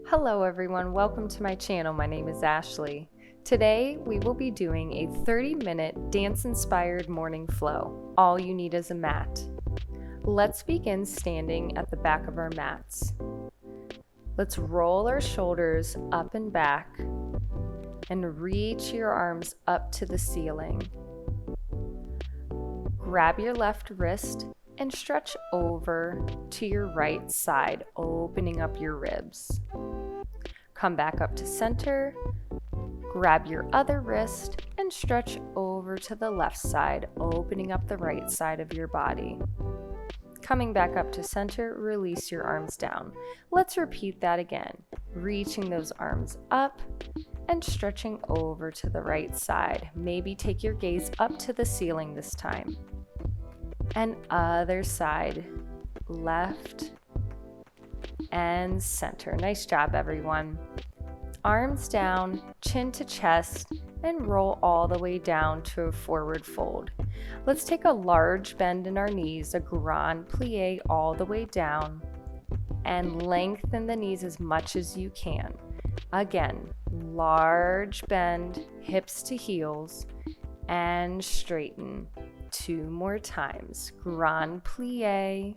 Hello everyone, welcome to my channel. My name is Ashley. Today we will be doing a 30-minute dance-inspired morning flow. All you need is a mat. Let's begin standing at the back of our mats. Let's roll our shoulders up and back and reach your arms up to the ceiling. Grab your left wrist and stretch over to your right side, opening up your ribs. Come back up to center, grab your other wrist and stretch over to the left side, opening up the right side of your body. Coming back up to center, release your arms down. Let's repeat that again. Reaching those arms up and stretching over to the right side. Maybe take your gaze up to the ceiling this time. And other side, left and center. Nice job, everyone. Arms down, chin to chest, and roll all the way down to a forward fold. Let's take a large bend in our knees, a grand plie all the way down, and lengthen the knees as much as you can. Again, large bend, hips to heels, and straighten. 2 more times. Grand plie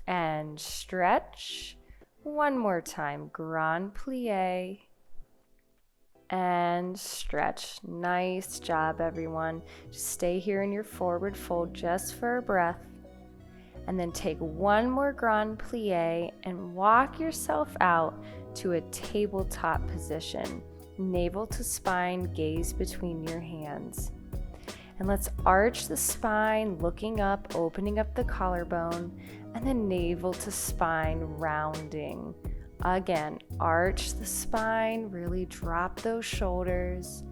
and stretch. 1 more time. Grand plie and stretch. Nice job, everyone. Just stay here in your forward fold just for a breath. And then take 1 more grand plie and walk yourself out to a tabletop position. Navel to spine, gaze between your hands. And let's arch the spine, looking up, opening up the collarbone, and then navel to spine, rounding. Again, arch the spine, really drop those shoulders,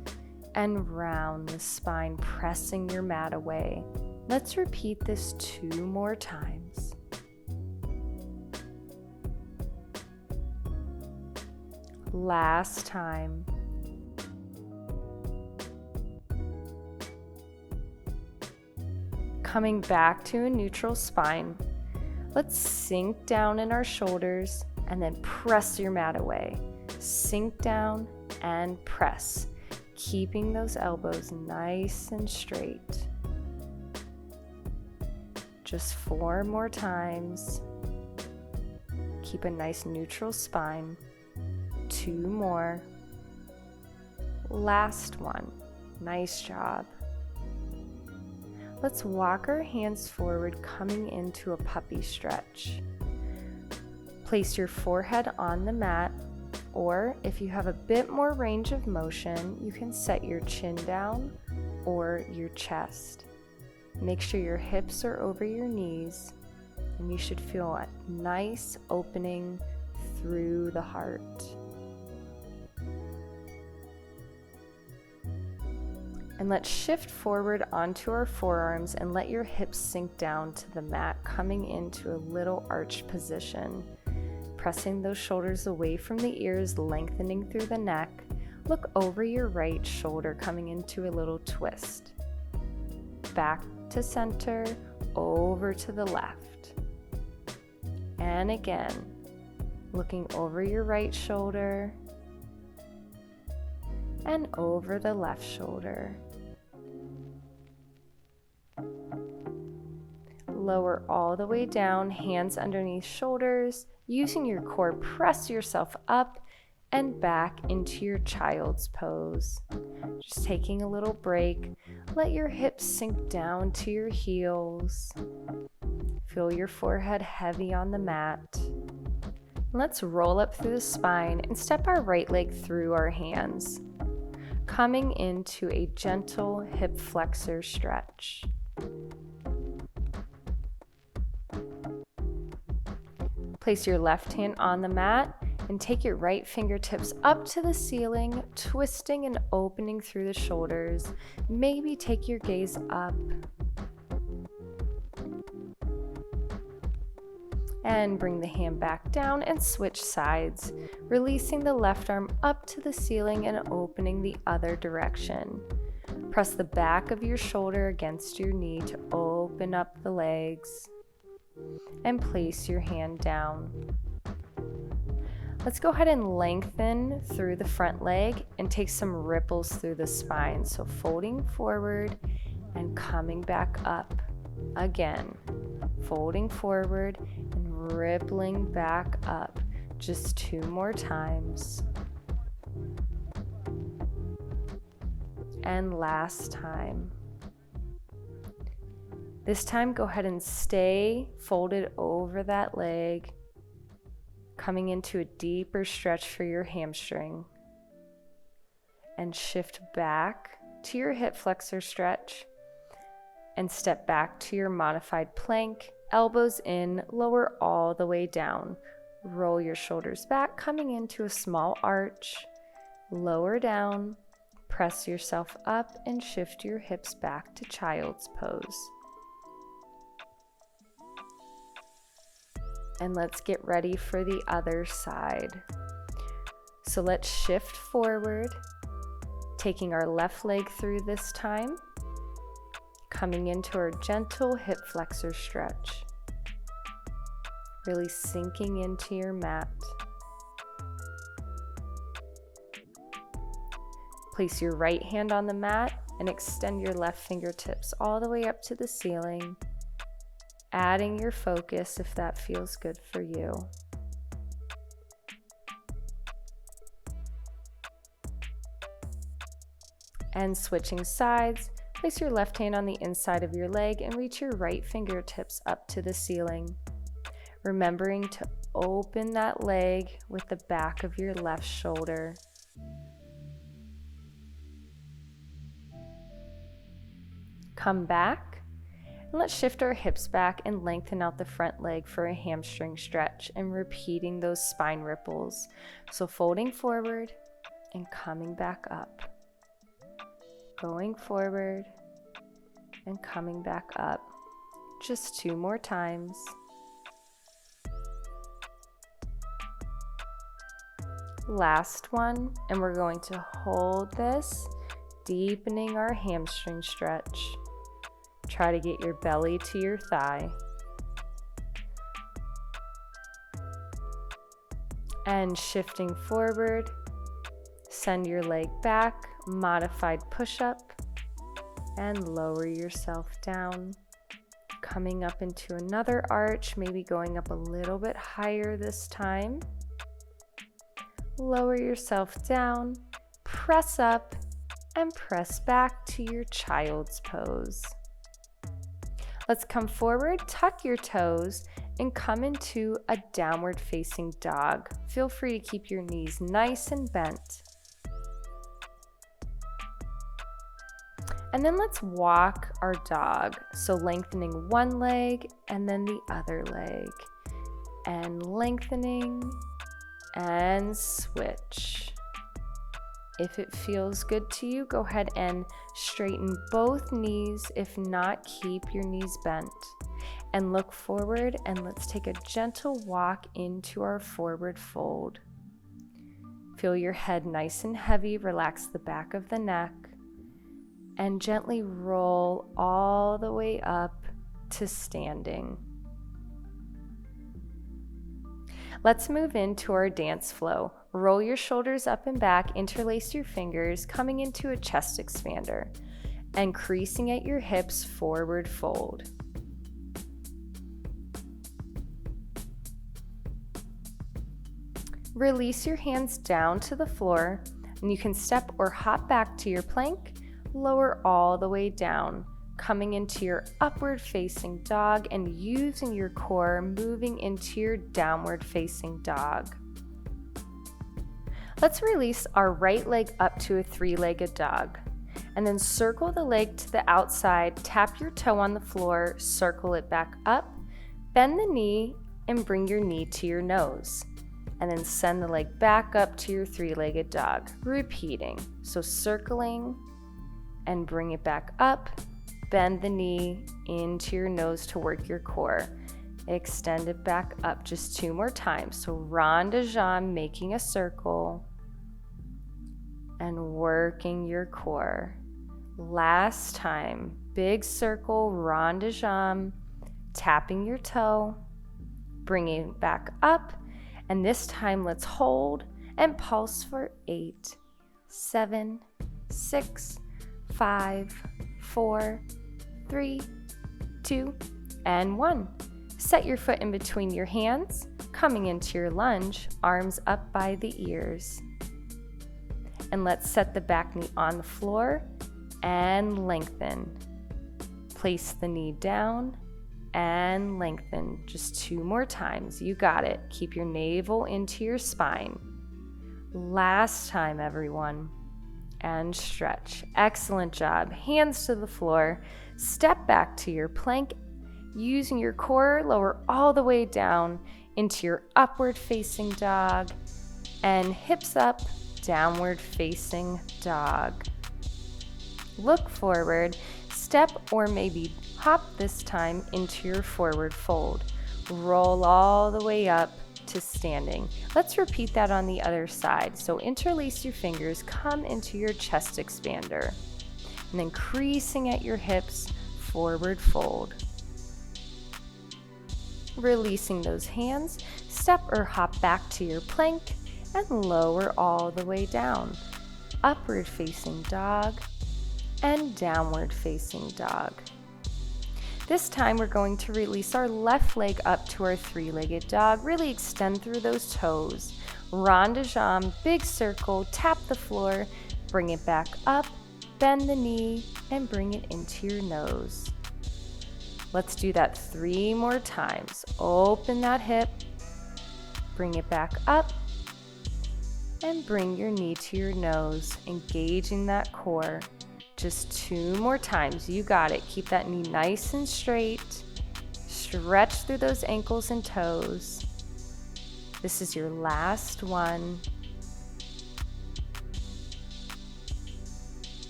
and round the spine, pressing your mat away. Let's repeat this 2 more times. Last time. Coming back to a neutral spine, let's sink down in our shoulders and then press your mat away. Sink down and press, keeping those elbows nice and straight. Just 4 more times. Keep a nice neutral spine. 2 more. Last one. Nice job. Let's walk our hands forward, coming into a puppy stretch. Place your forehead on the mat, or if you have a bit more range of motion, you can set your chin down or your chest. Make sure your hips are over your knees, and you should feel a nice opening through the heart. And let's shift forward onto our forearms and let your hips sink down to the mat, coming into a little arch position. Pressing those shoulders away from the ears, lengthening through the neck. Look over your right shoulder, coming into a little twist. Back to center, over to the left. And again, looking over your right shoulder and over the left shoulder. Lower all the way down, hands underneath shoulders. Using your core, press yourself up and back into your child's pose. Just taking a little break. Let your hips sink down to your heels. Feel your forehead heavy on the mat. Let's roll up through the spine and step our right leg through our hands, coming into a gentle hip flexor stretch. Place your left hand on the mat and take your right fingertips up to the ceiling, twisting and opening through the shoulders. Maybe take your gaze up. And bring the hand back down and switch sides, releasing the left arm up to the ceiling and opening the other direction. Press the back of your shoulder against your knee to open up the legs. And place your hand down. Let's go ahead and lengthen through the front leg and take some ripples through the spine. So folding forward and coming back up. Again, folding forward and rippling back up. Just 2 more times. And last time. This time, go ahead and stay folded over that leg, coming into a deeper stretch for your hamstring. And shift back to your hip flexor stretch and step back to your modified plank, elbows in, lower all the way down. Roll your shoulders back, coming into a small arch, lower down, press yourself up and shift your hips back to child's pose. And let's get ready for the other side. So let's shift forward, taking our left leg through this time, coming into our gentle hip flexor stretch, really sinking into your mat. Place your right hand on the mat and extend your left fingertips all the way up to the ceiling, adding your focus if that feels good for you. And switching sides, place your left hand on the inside of your leg and reach your right fingertips up to the ceiling, remembering to open that leg with the back of your left shoulder. Come back, and let's shift our hips back and lengthen out the front leg for a hamstring stretch and repeating those spine ripples. So folding forward and coming back up. Going forward and coming back up. Just 2 more times. Last one, and we're going to hold this, deepening our hamstring stretch. Try to get your belly to your thigh. And shifting forward, send your leg back, modified push-up, and lower yourself down. Coming up into another arch, maybe going up a little bit higher this time. Lower yourself down, press up, and press back to your child's pose. Let's come forward, tuck your toes, and come into a downward facing dog. Feel free to keep your knees nice and bent. And then let's walk our dog. So lengthening one leg and then the other leg. And lengthening and switch. If it feels good to you, go ahead and straighten both knees. If not, keep your knees bent. And look forward, and let's take a gentle walk into our forward fold. Feel your head nice and heavy. Relax the back of the neck. And gently roll all the way up to standing. Let's move into our dance flow. Roll your shoulders up and back, interlace your fingers, coming into a chest expander, and creasing at your hips, forward fold. Release your hands down to the floor, and you can step or hop back to your plank, lower all the way down, coming into your upward facing dog and using your core, moving into your downward facing dog. Let's release our right leg up to a 3-legged dog, and then circle the leg to the outside, tap your toe on the floor, circle it back up, bend the knee, and bring your knee to your nose. And then send the leg back up to your 3-legged dog, repeating. So circling and bring it back up, bend the knee into your nose to work your core. Extend it back up just 2 more times. So rond de jambe, making a circle and working your core. Last time, big circle, rond de jambe, tapping your toe, bringing it back up, And this time, let's hold and pulse for 8, 7, 6, 5, 4, 3, 2, and 1. Set your foot in between your hands, coming into your lunge, arms up by the ears. And let's set the back knee on the floor and lengthen. Place the knee down and lengthen. Just 2 more times. You got it. Keep your navel into your spine. Last time, everyone. And stretch. Excellent job. Hands to the floor. Step back to your plank. Using your core, lower all the way down into your upward facing dog. And hips up, downward facing dog. Look forward. Step or maybe hop this time into your forward fold. Roll all the way up to standing. Let's repeat that on the other side. So interlace your fingers, come into your chest expander, and then creasing at your hips, forward fold. Releasing those hands, step or hop back to your plank and lower all the way down. Upward facing dog and downward facing dog. This time we're going to release our left leg up to our 3-legged dog. Really extend through those toes. Rond de jambe, big circle, tap the floor, bring it back up, bend the knee, and bring it into your nose. Let's do that 3 more times. Open that hip, bring it back up, and bring your knee to your nose, engaging that core. Just 2 more times. You got it. Keep that knee nice and straight. Stretch through those ankles and toes. This is your last one.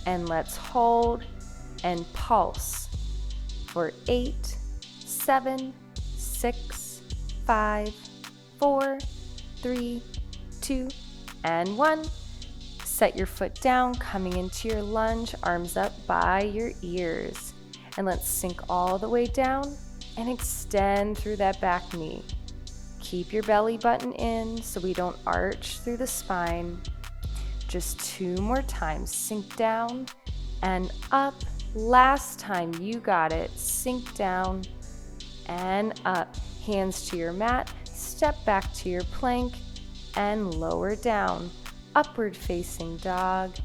And let's hold and pulse for 8, 7, 6, 5, 4, 3, 2, and 1. Set your foot down, coming into your lunge, arms up by your ears. And let's sink all the way down and extend through that back knee. Keep your belly button in so we don't arch through the spine. Just 2 more times. Sink down and up. Last time, you got it. Sink down and up. Hands to your mat. Step back to your plank and lower down. Upward facing dog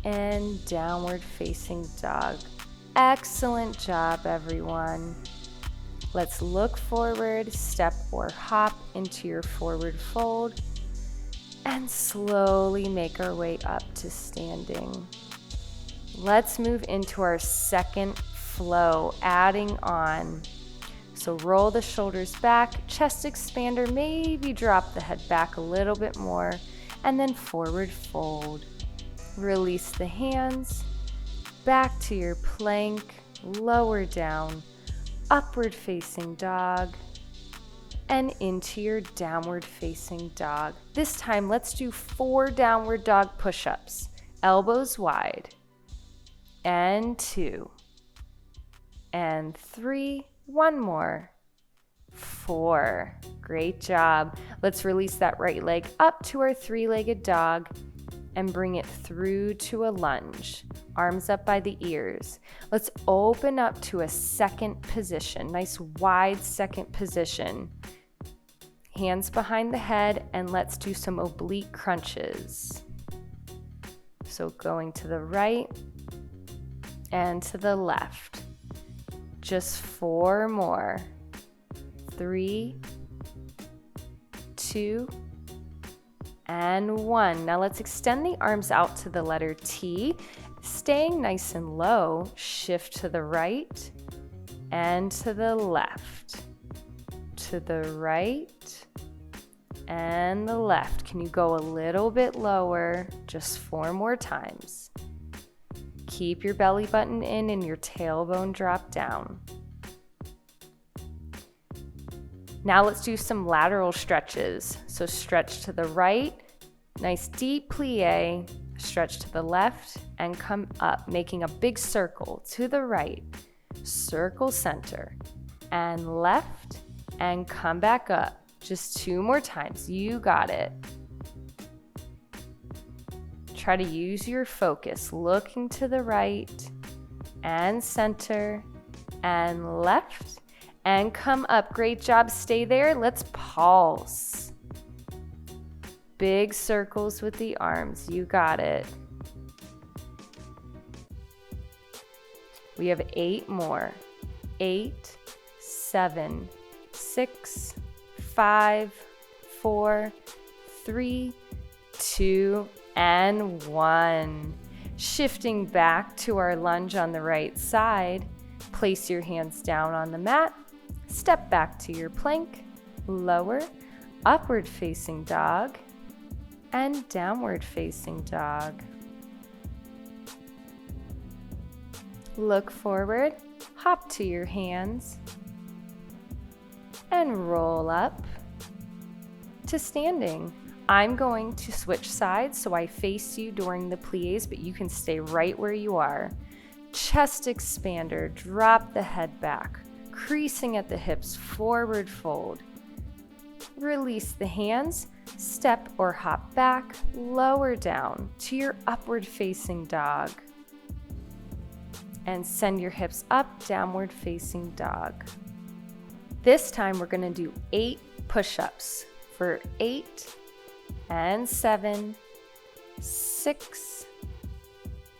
and downward facing dog. Excellent job, everyone. Let's look forward, step or hop into your forward fold, and slowly make our way up to standing. Let's move into our second flow, adding on. So roll the shoulders back, chest expander, maybe drop the head back a little bit more, and then forward fold. Release the hands, back to your plank, lower down, upward facing dog, and into your downward facing dog. This time, let's do 4 downward dog push-ups. Elbows wide, and 2, and 3, 1 more, 4. Great job. Let's release that right leg up to our 3-legged dog and bring it through to a lunge. Arms up by the ears. Let's open up to a second position. Nice wide second position. Hands behind the head, and let's do some oblique crunches. So going to the right and to the left. Just 4 more. 3, 2, and 1. Now let's extend the arms out to the letter T. Staying nice and low, shift to the right and to the left. To the right and the left. Can you go a little bit lower? Just 4 more times. Keep your belly button in and your tailbone drop down. Now let's do some lateral stretches. So stretch to the right, nice deep plie, stretch to the left and come up, making a big circle to the right, circle center, and left and come back up. Just 2 more times. You got it. Try to use your focus, looking to the right and center and left and come up. Great job. Stay there. Let's pulse. Big circles with the arms. You got it. We have 8 more. 8, 7, 6, 5, 4, 3, 2, and 1. Shifting back to our lunge on the right side, place your hands down on the mat, step back to your plank, lower, upward facing dog, and downward facing dog. Look forward, hop to your hands, and roll up to standing. I'm going to switch sides so I face you during the plies, but you can stay right where you are. Chest expander, drop the head back, creasing at the hips, forward fold. Release the hands, step or hop back, lower down to your upward facing dog. And send your hips up, downward facing dog. This time we're going to do 8 push-ups for 8 and 7, 6,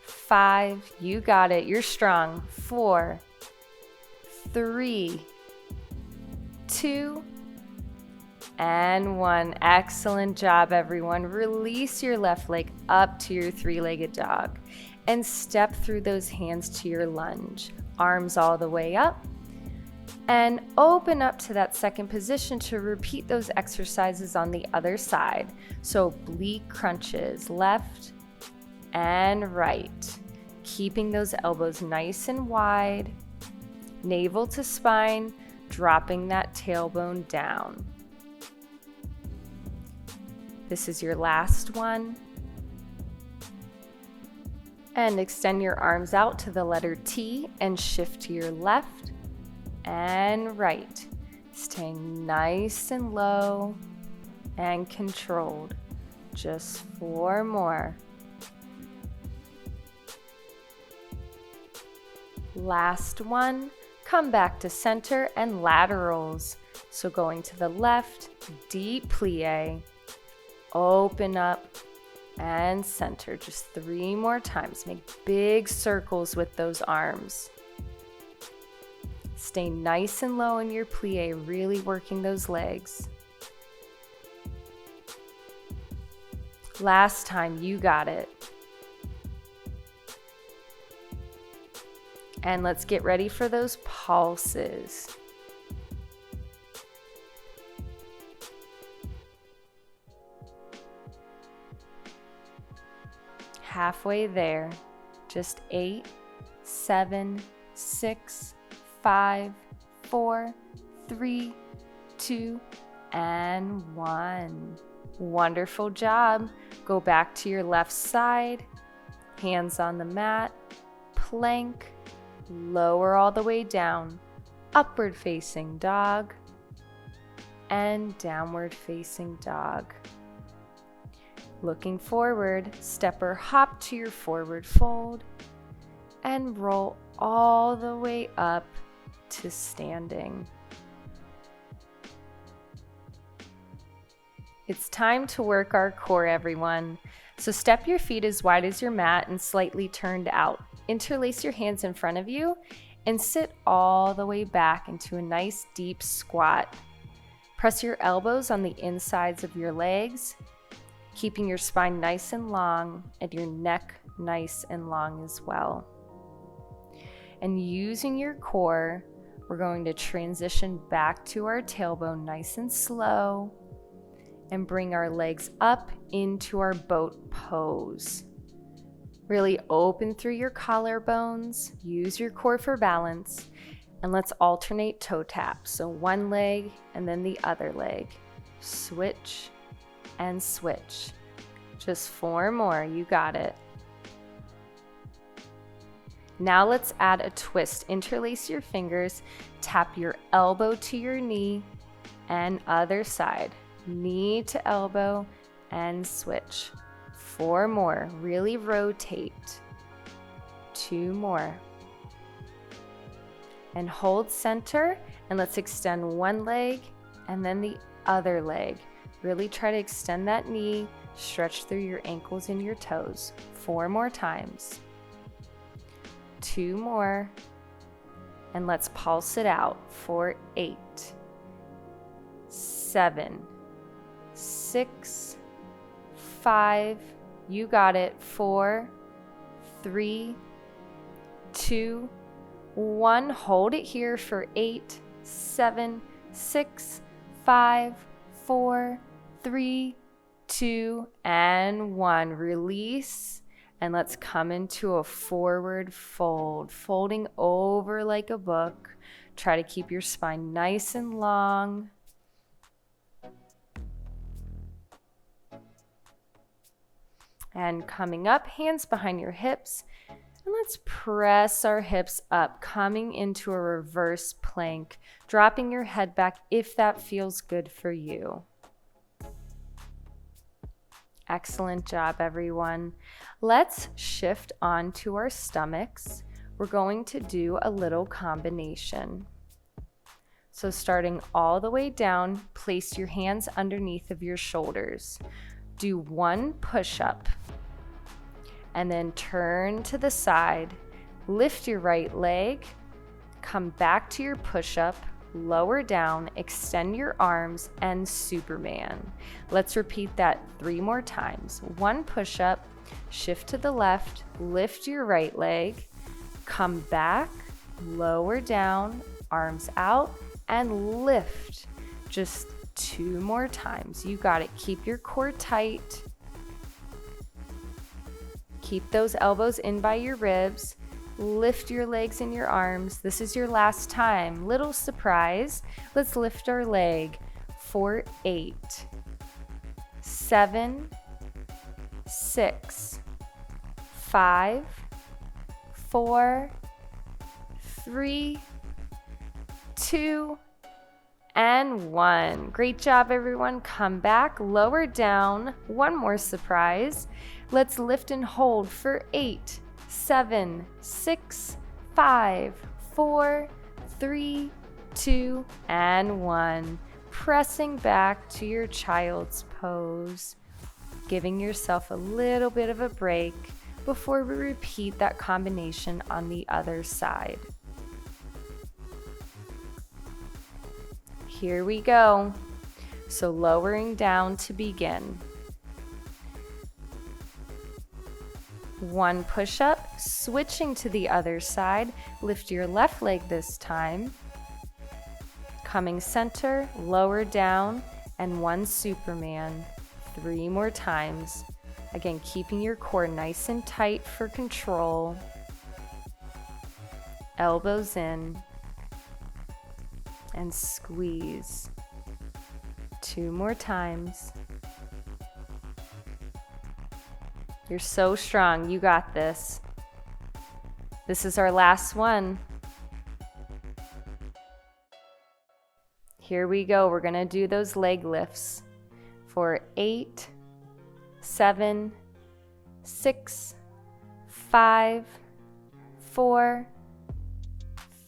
5, you got it, you're strong, 4, 3, 2, and 1. Excellent job, everyone. Release your left leg up to your 3-legged dog and step through those hands to your lunge. Arms all the way up. And open up to that second position to repeat those exercises on the other side. So oblique crunches, left and right. Keeping those elbows nice and wide. Navel to spine, dropping that tailbone down. This is your last one. And extend your arms out to the letter T and shift to your left and right, staying nice and low and controlled. Just 4 more. Last one, come back to center and laterals. So going to the left, deep plie, open up and center. Just 3 more times. Make big circles with those arms. Stay nice and low in your plie, really working those legs. Last time, you got it. And let's get ready for those pulses. Halfway there. Just 8, 7, 6, 5, 4, 3, 2, and 1. Wonderful job. Go back to your left side, hands on the mat, plank, lower all the way down, upward facing dog, and downward facing dog. Looking forward, step or hop to your forward fold, and roll all the way up to standing. It's time to work our core, everyone. So step your feet as wide as your mat and slightly turned out. Interlace your hands in front of you and sit all the way back into a nice deep squat. Press your elbows on the insides of your legs, keeping your spine nice and long and your neck nice and long as well. And using your core, we're going to transition back to our tailbone nice and slow and bring our legs up into our boat pose. Really open through your collarbones, use your core for balance, and let's alternate toe taps. So one leg and then the other leg. Switch and switch. Just 4 more, you got it. Now let's add a twist. Interlace your fingers, tap your elbow to your knee, and other side. Knee to elbow and switch. 4 more. Really rotate. 2 more. And hold center, and let's extend one leg and then the other leg. Really try to extend that knee, stretch through your ankles and your toes. 4 more times. 2 more. And let's pulse it out for 8, 7, 6, 5, you got it, 4, 3, 2, 1. Hold it here for 8, 7, 6, 5, 4, 3, 2, and 1. Release, and let's come into a forward fold, folding over like a book. Try to keep your spine nice and long. And coming up, hands behind your hips. And let's press our hips up, coming into a reverse plank, dropping your head back if that feels good for you. Excellent job, everyone. Let's shift onto our stomachs. We're going to do a little combination. So starting all the way down, place your hands underneath of your shoulders. Do 1 push-up. And then turn to the side, lift your right leg, come back to your push-up, lower down, extend your arms, and Superman. Let's repeat that 3 more times. 1 push-up, shift to the left, lift your right leg, come back, lower down, arms out, and lift. Just 2 more times. You got it. Keep your core tight. Keep those elbows in by your ribs. Lift your legs and your arms. This is your last time. Little surprise. Let's lift our leg for 8, 7, 6, 5, 4, 3, 2, and 1. Great job, everyone. Come back, lower down. 1 more surprise. Let's lift and hold for 8, 7, 6, 5, 4, 3, 2, and 1. Pressing back to your child's pose, giving yourself a little bit of a break before we repeat that combination on the other side. Here we go. So lowering down to begin. 1 push-up, switching to the other side. Lift your left leg this time. Coming center, lower down, and 1 Superman. 3 more times. Again, keeping your core nice and tight for control. Elbows in. And squeeze. 2 more times. You're so strong. You got this. This is our last one. Here we go. We're going to do those leg lifts for 8, 7, 6, 5, 4,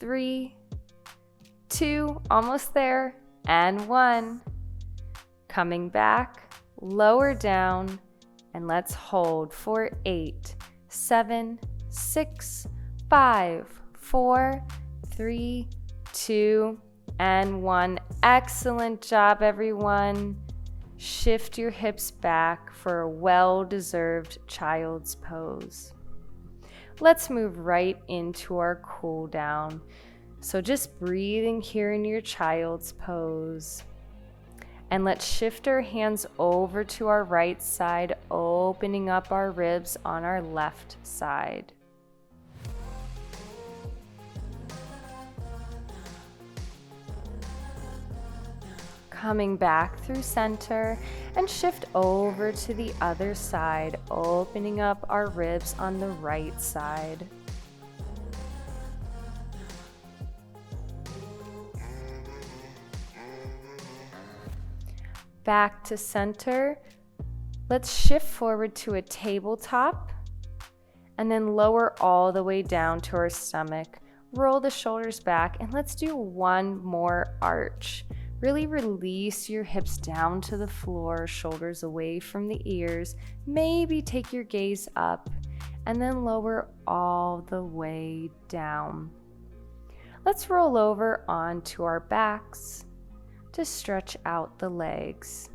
3, 2, almost there, and 1. Coming back, lower down, and let's hold for 8, 7, 6, 5, 4, 3, 2, and 1. Excellent job, everyone. Shift your hips back for a well-deserved child's pose. Let's move right into our cool down. So just breathing here in your child's pose. And let's shift our hands over to our right side, opening up our ribs on our left side. Coming back through center and shift over to the other side, opening up our ribs on the right side. back to center. Let's shift forward to a tabletop and then lower all the way down to our stomach. Roll the shoulders back and let's do one more arch. Really release your hips down to the floor, shoulders away from the ears. Maybe take your gaze up and then lower all the way down. Let's roll over onto our backs to stretch out the legs.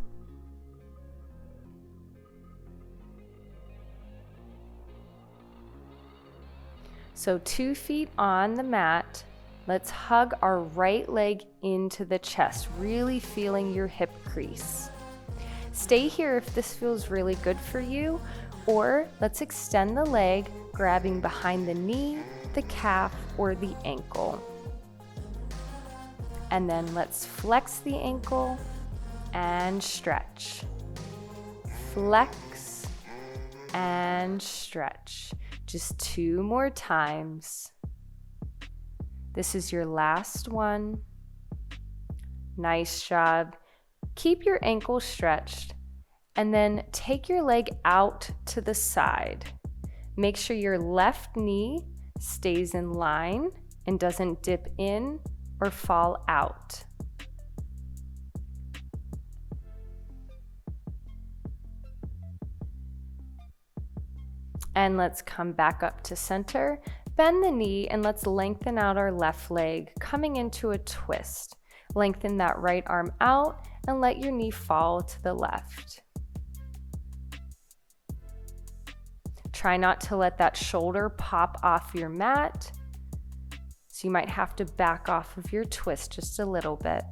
So 2 feet on the mat. Let's hug our right leg into the chest, really feeling your hip crease. Stay here if this feels really good for you, or let's extend the leg, grabbing behind the knee, the calf, or the ankle. And then let's flex the ankle and stretch. Flex and stretch. Just 2 more times. This is your last one. Nice job. Keep your ankle stretched and then take your leg out to the side. Make sure your left knee stays in line and doesn't dip in or fall out. And let's come back up to center. Bend the knee and let's lengthen out our left leg, coming into a twist. Lengthen that right arm out and let your knee fall to the left. Try not to let that shoulder pop off your mat. So you might have to back off of your twist just a little bit.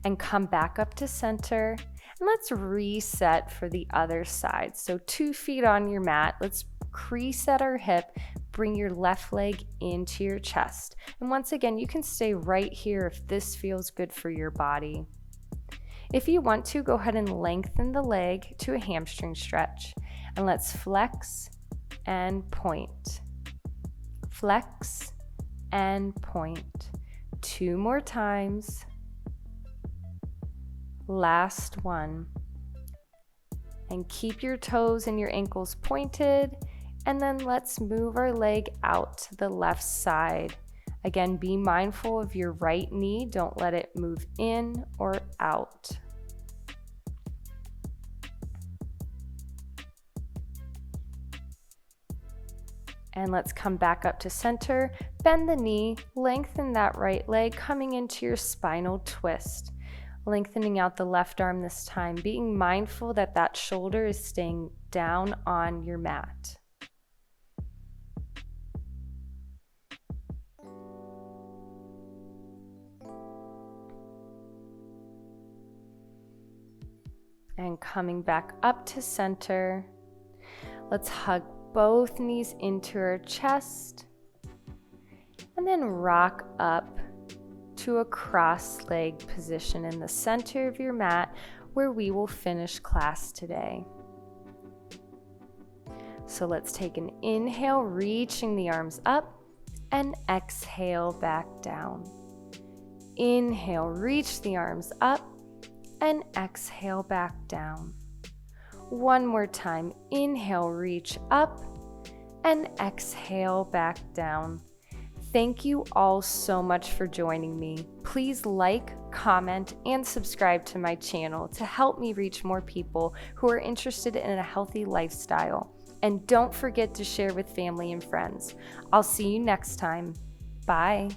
And come back up to center. And let's reset for the other side. So 2 feet on your mat. Let's crease at our hip. Bring your left leg into your chest. And once again, you can stay right here if this feels good for your body. If you want to, go ahead and lengthen the leg to a hamstring stretch. And let's flex and point. Flex and point. 2 more times. Last one. And keep your toes and your ankles pointed. And then let's move our leg out to the left side. Again, be mindful of your right knee. Don't let it move in or out. And let's come back up to center. Bend the knee, lengthen that right leg, coming into your spinal twist. Lengthening out the left arm this time, being mindful that that shoulder is staying down on your mat. And coming back up to center, let's hug both knees into our chest and then rock up to a cross-leg position in the center of your mat where we will finish class today. So let's take an inhale, reaching the arms up, and exhale back down. Inhale, reach the arms up, and exhale back down. One more time. Inhale, reach up, and exhale back down. Thank you all so much for joining me. Please like, comment, and subscribe to my channel to help me reach more people who are interested in a healthy lifestyle. And don't forget to share with family and friends. I'll see you next time. Bye.